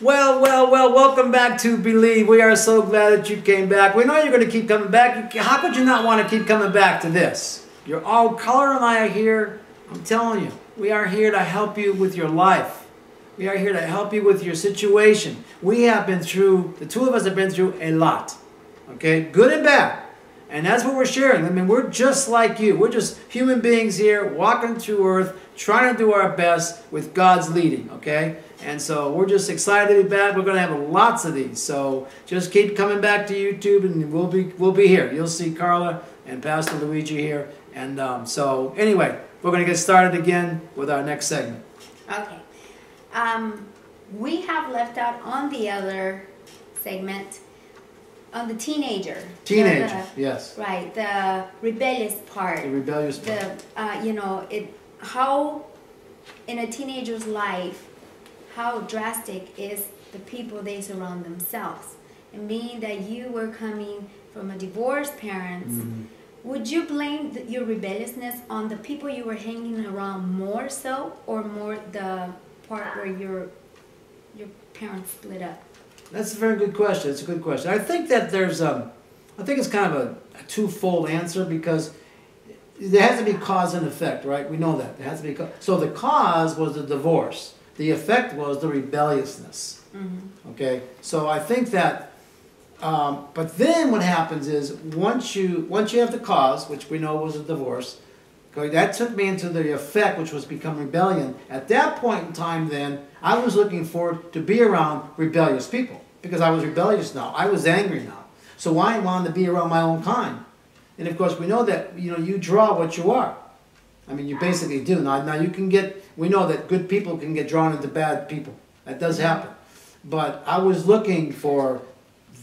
Well, welcome back to Believe. We are so glad that you came back. We know you're going to keep coming back. How could you not want to keep coming back to this? You're all, Color and I are here. I'm telling you, we are here to help you with your life. We are here to help you with your situation. We have been through, the two of us have been through a lot. Okay, good and bad. And that's what we're sharing. I mean, we're just like you. We're just human beings here walking through earth, trying to do our best with God's leading, okay? And so we're just excited to be back. We're going to have lots of these. So just keep coming back to YouTube and we'll be here. You'll see Carla and Pastor Luigi here. And so anyway, we're going to get started again with our next segment. Okay. We have left out on the other segment on the teenager. Yes. Right, the rebellious part. The rebellious part. How in a teenager's life, how drastic is the people they surround themselves. And being that you were coming from a divorced parents, would you blame your rebelliousness on the people you were hanging around more so, or more the part where your parents split up? That's a very good question. It's a good question. I think that there's I think it's kind of a twofold answer, because there has to be cause and effect, right? We know that. There has to be so the cause was the divorce. The effect was the rebelliousness. Okay? So I think that but then what happens is once you have the cause, which we know was a divorce, that took me into the effect, which was become rebellion. At that point in time then, I was looking forward to be around rebellious people, because I was rebellious now. I was angry now. So I wanted to be around my own kind. And of course we know that you draw what you are. I mean, you basically do. Now you can we know that good people can get drawn into bad people. That does happen. But I was looking for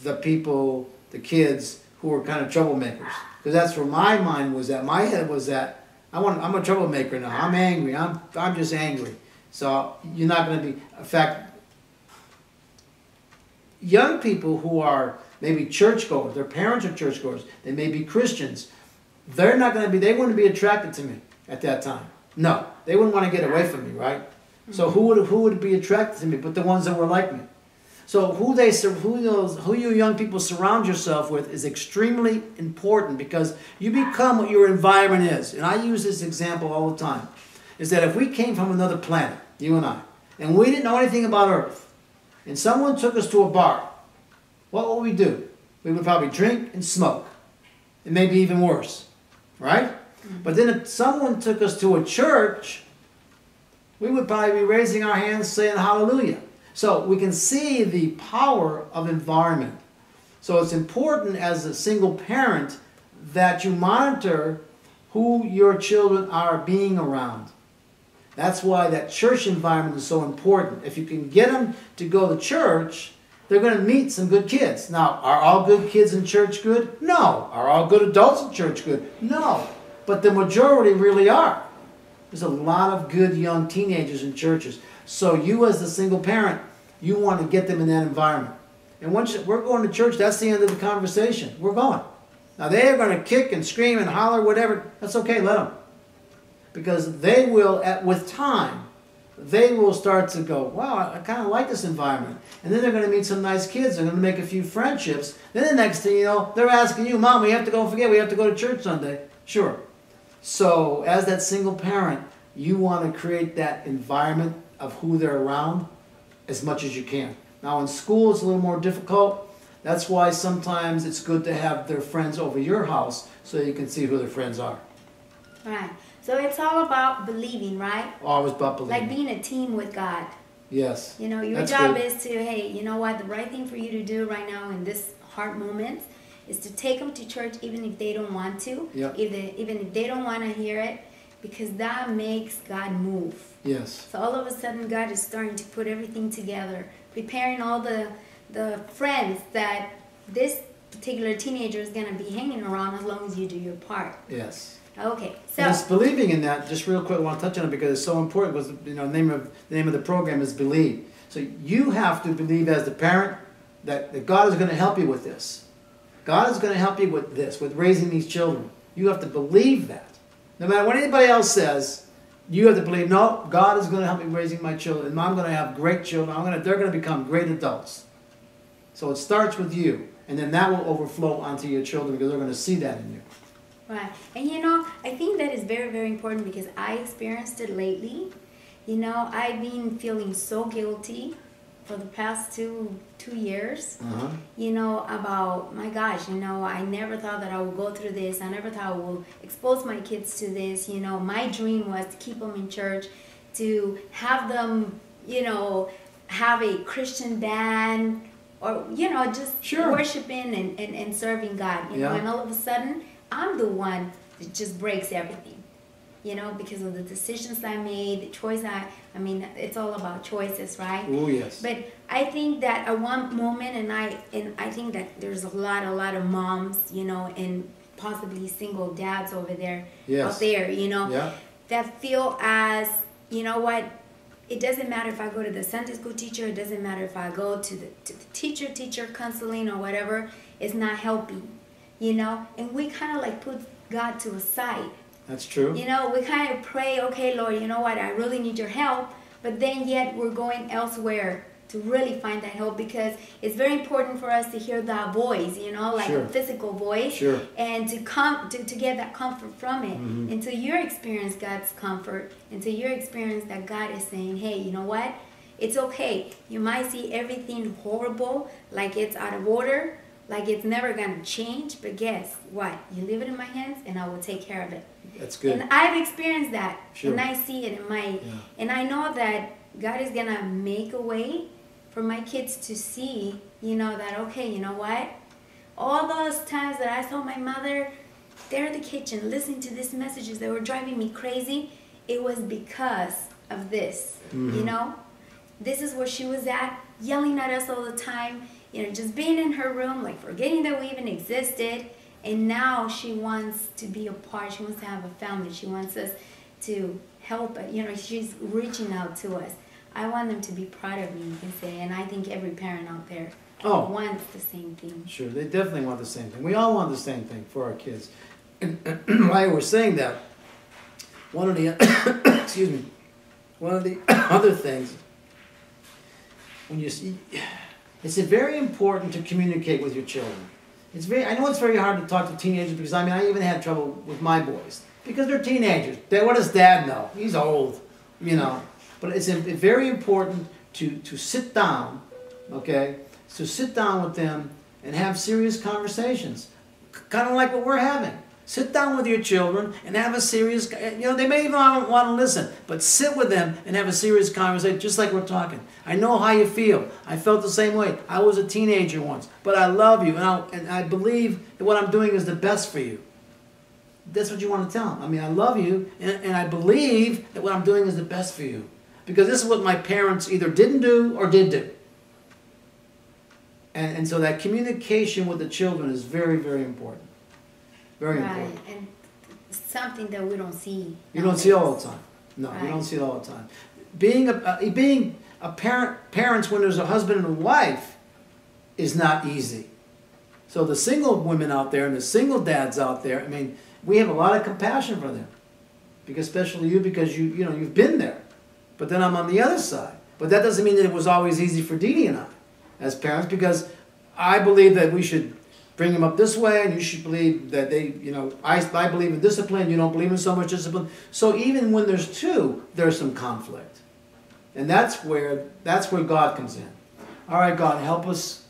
the people, the kids who were kind of troublemakers. Because that's where my mind was at. My head was at, I'm a troublemaker now. I'm angry. I'm just angry. So you're not going to be, in fact, young people who are maybe churchgoers, their parents are churchgoers, they may be Christians, they wouldn't be attracted to me at that time. No, they wouldn't want to get away from me, right? So who would be attracted to me but the ones that were like me? So who you young people surround yourself with is extremely important, because you become what your environment is. And I use this example all the time, is that if we came from another planet, you and I, and we didn't know anything about Earth, and someone took us to a bar, what would we do? We would probably drink and smoke, and maybe even worse, right? But then if someone took us to a church, we would probably be raising our hands saying hallelujah. So we can see the power of environment. So it's important as a single parent that you monitor who your children are being around. That's why that church environment is so important. If you can get them to go to church, they're going to meet some good kids. Now, are all good kids in church good? No. Are all good adults in church good? No. But the majority really are. There's a lot of good young teenagers in churches. So you as the single parent, you want to get them in that environment. And once we're going to church, that's the end of the conversation. We're going. Now they are going to kick and scream and holler, whatever. That's okay, let them. Because they will, with time, they will start to go, wow, I kind of like this environment. And then they're going to meet some nice kids. They're going to make a few friendships. Then the next thing you know, they're asking you, Mom, we have to go to church Sunday. Sure. So as that single parent, you want to create that environment of who they're around as much as you can. Now in school it's a little more difficult. That's why sometimes it's good to have their friends over your house so you can see who their friends are. Right. So it's all about believing, right? Always about believing. Like being a team with God. Yes. Your job is to, hey, you know what? The right thing for you to do right now in this hard moment is to take them to church even if they don't want to. Yep. Even if they don't want to hear it. Because that makes God move. Yes. So all of a sudden God is starting to put everything together. Preparing all the friends that this particular teenager is going to be hanging around as long as you do your part. Yes. Okay. So and it's believing in that. Just real quick, I want to touch on it because it's so important. Because the name of the program is Believe. So you have to believe as the parent that God is going to help you with this. God is going to help you with this, with raising these children. You have to believe that. No matter what anybody else says, You have to believe, no, God is going to help me raising my children, and I'm going to have great children. They're going to become great adults. So it starts with you, and then that will overflow onto your children because they're going to see that in you. Right. And you know, I think that is very, very important because I experienced it lately. You know, I've been feeling so guilty for the past two years, you know, about, my gosh, you know, I never thought that I would go through this. I never thought I would expose my kids to this. You know, my dream was to keep them in church, to have them, you know, have a Christian band, or, you know, just worshiping and serving God, you know, and all of a sudden, I'm the one that just breaks everything. You know, because of the decisions I made, the choice I mean, it's all about choices, right? Oh, yes. But I think that at one moment, and I think that there's a lot of moms, you know, and possibly single dads over there, out there, you know, that feel as, you know what, it doesn't matter if I go to the Sunday school teacher, it doesn't matter if I go to the teacher counseling or whatever, it's not helping, you know, and we kind of like put God to a side. That's true. You know, we kind of pray, okay, Lord, you know what, I really need your help. But then yet we're going elsewhere to really find that help because it's very important for us to hear that voice, you know, like a physical voice. And to get that comfort from it. Until you experience God's comfort, until you experience that God is saying, hey, you know what, it's okay. You might see everything horrible, like it's out of order, like it's never going to change, but guess what? You leave it in my hands and I will take care of it. That's good. And I've experienced that. And I see it in my, and I know that God is going to make a way for my kids to see, you know, that, okay, you know what? All those times that I saw my mother there in the kitchen listening to these messages that were driving me crazy, it was because of this, you know? This is where she was at, yelling at us all the time, you know, just being in her room, like forgetting that we even existed. And now she wants to be a part. She wants to have a family. She wants us to help it. You know, she's reaching out to us. I want them to be proud of me, you can say. And I think every parent out there wants the same thing. Sure, they definitely want the same thing. We all want the same thing for our kids. And while we're saying that, one of the excuse me, one of the other things, when you see, it's very important to communicate with your children. I know it's very hard to talk to teenagers because, I mean, I even had trouble with my boys because they're teenagers. What does Dad know? He's old, you know. But it's very important to sit down, okay, to sit down with them and have serious conversations, kind of like what we're having. Sit down with your children and have a serious, you know, they may even want to listen, but sit with them and have a serious conversation, just like we're talking. I know how you feel. I felt the same way. I was a teenager once, but I love you, and I believe that what I'm doing is the best for you. That's what you want to tell them. I mean, I love you, and I believe that what I'm doing is the best for you. Because this is what my parents either didn't do or did do. And so that communication with the children is very, very important. Very important. And something that we don't see. You don't see it all the time. No, you don't see it all the time. Being a parents when there's a husband and a wife is not easy. So the single women out there and the single dads out there, I mean, we have a lot of compassion for them. Because especially you, because you know, you've been there. But then I'm on the other side. But that doesn't mean that it was always easy for Dee Dee and I as parents, because I believe that we should bring them up this way, and you should believe that they, you know, I believe in discipline, you don't believe in so much discipline. So even when there's two, there's some conflict. And that's where God comes in. All right, God, help us.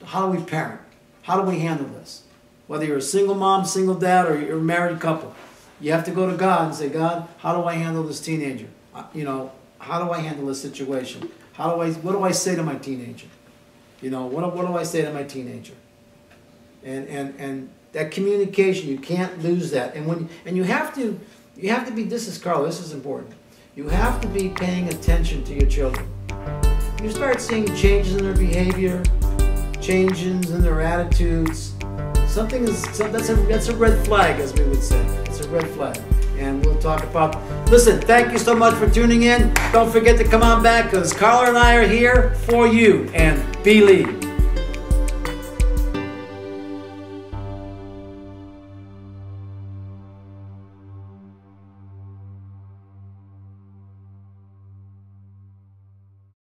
How do we parent? How do we handle this? Whether you're a single mom, single dad, or you're a married couple, you have to go to God and say, God, how do I handle this teenager? You know, how do I handle this situation? What do I say to my teenager? You know, what do I say to my teenager? And that communication, you can't lose that. And you have to be, this is important. You have to be paying attention to your children. You start seeing changes in their behavior, changes in their attitudes. That's a red flag, as we would say. It's a red flag. And we'll talk about, listen, thank you so much for tuning in. Don't forget to come on back, because Carla and I are here for you. And believe.